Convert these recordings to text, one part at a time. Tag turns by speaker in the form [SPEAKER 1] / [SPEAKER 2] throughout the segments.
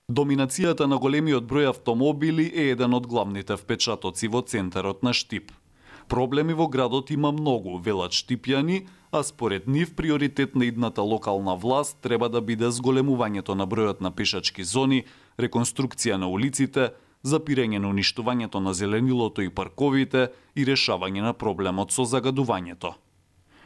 [SPEAKER 1] Доминацијата на големиот број автомобили е еден од главните впечатоци во центарот на Штип. Проблеми во градот има многу, велат штипјани, а според нив приоритет на идната локална власт треба да биде зголемувањето на бројот на пешачки зони, реконструкција на улиците, запирање на уништувањето на зеленилото и парковите и решавање на проблемот со загадувањето.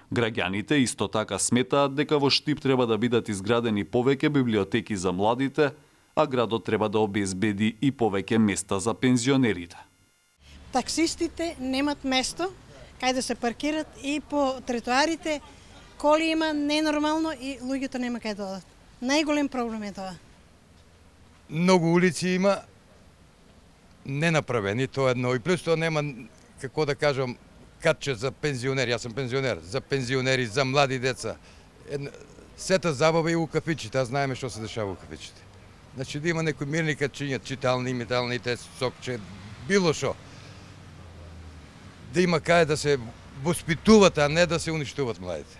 [SPEAKER 1] Граѓаните исто така сметаат дека во Штип треба да бидат изградени повеќе библиотеки за младите, а градот треба да обезбеди и повеќе места за пензионерите.
[SPEAKER 2] Таксистите немат место кај да се паркират и по тротоарите коли има ненормално и луѓето нема кај да одат. Најголем проблем е тоа.
[SPEAKER 3] Многу улици има ненаправени, тоа едно. И плюс тоа нема, како да кажам, катче за пензионери. Јас сум пензионер. За пензионери, за млади деца. Сета забава и у кафичите. Аз знаеме што се дешава у кафичите. Значи да има некои мирни качиња, читални, металните, сокче, било шо. Да има кај да се воспитуват, а не да се уништуват младите.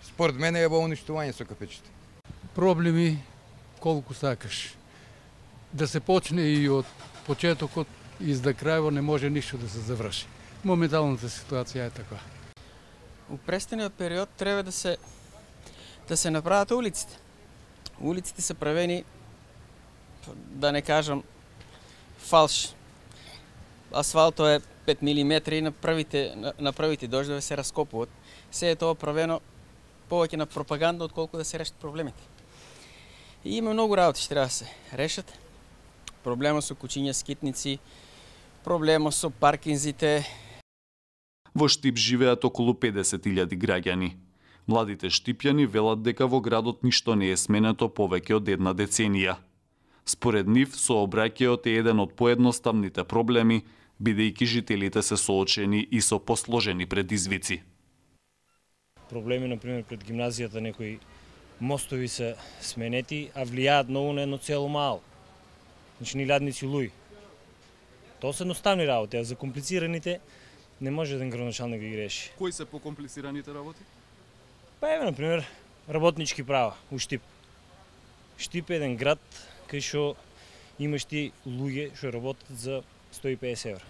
[SPEAKER 3] Според мене е во уништување со кафичите.
[SPEAKER 4] Проблеми колку сакаш. Да се почне и од почетокот и за крајво не може ништо да се заврши. Моменталната ситуација е таква.
[SPEAKER 5] У престениот период треба да се направат улиците. Улиците се правени, да не кажам, фалш. Асфалто е 5 мм и на првите дождови се раскопуваат. Се е тоа правено повеќе на пропаганда отколку да се решат проблемите. И има многу работи што треба да се решат. Проблема со кучиња скитници, проблема со паркинзите.
[SPEAKER 1] Во Штип живеат околу 50.000 граѓани. Младите штипјани велат дека во градот ништо не е сменето повеќе од една деценија. Според нив, сообраќајот е еден од поедноставните проблеми, бидејќи жителите се соочени и со посложени предизвици.
[SPEAKER 6] Проблеми, например, пред гимназијата некои мостови се сменети, а влијаат многу на едно цело мало. Значи, ни лядници луи. Тоа се едноставни работи, а за комплицираните не може еден градоначалник да ги реши.
[SPEAKER 1] Кои се покомплицираните работи?
[SPEAKER 6] Па еве, например, работнички права у Штип. Штип е еден град кај што имаш ти луѓе што работат за 150 евра.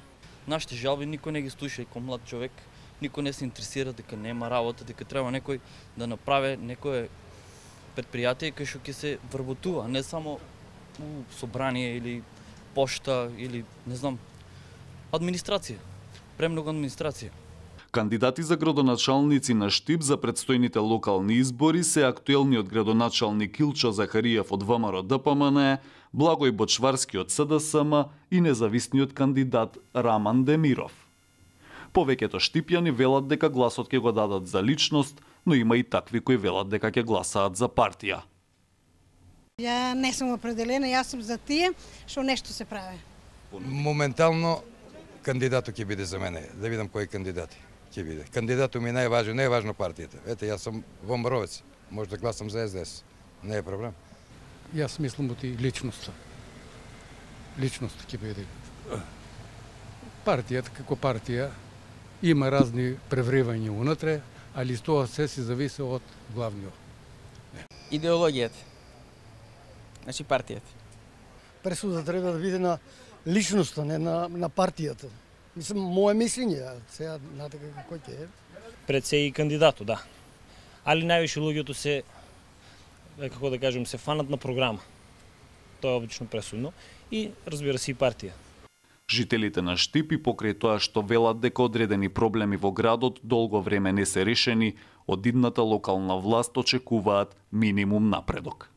[SPEAKER 7] Нашите жалби никој не ги слуша и ко млад човек, никој не се интересира дека нема работа, дека треба некој да направи некое предпријатие кај што ќе се вработува, не само у собрание или пошта или не знам, администрација. Премногу администрација.
[SPEAKER 1] Кандидати за градоначалници на Штип за предстојните локални избори се актуелниот градоначалник Илчо Захариев од ВМРО ДПМН, Благој Бочварски од СДСМ и независниот кандидат Раман Демиров. Повеќето штипјани велат дека гласот ќе го дадат за личност, но има и такви кои велат дека ќе гласаат за партија.
[SPEAKER 2] Ја не сум определена, јас сум за тие што нешто се прави.
[SPEAKER 3] Моментално кандидатот ќе биде за мене, да видам кои кандидати ќе биде. Кандидатот ми најважен, не е важно партијата. Ете, јас сум ВМРО-вец, може да гласам за СДС, не е проблем.
[SPEAKER 4] Јас мислам оти личноста. Личноста ќе биде. Партијата како партија има разни превривања унатре, али тоа се си зависи од главниот.
[SPEAKER 5] Идеологијата. Значи партијата.
[SPEAKER 8] Пресуда треба да биде на личноста, не на партијата. Мислам, моје мислење, сега знаете како ќе е.
[SPEAKER 6] Пред се и кандидатот, да. Али највише луѓето се, како да кажем, се фанат на програма. Тоа е обично пресудно. И разбира се и партија.
[SPEAKER 1] Жителите на Штип и покрај тоа што велат дека одредени проблеми во градот долго време не се решени, од идната локална власт очекуваат минимум напредок.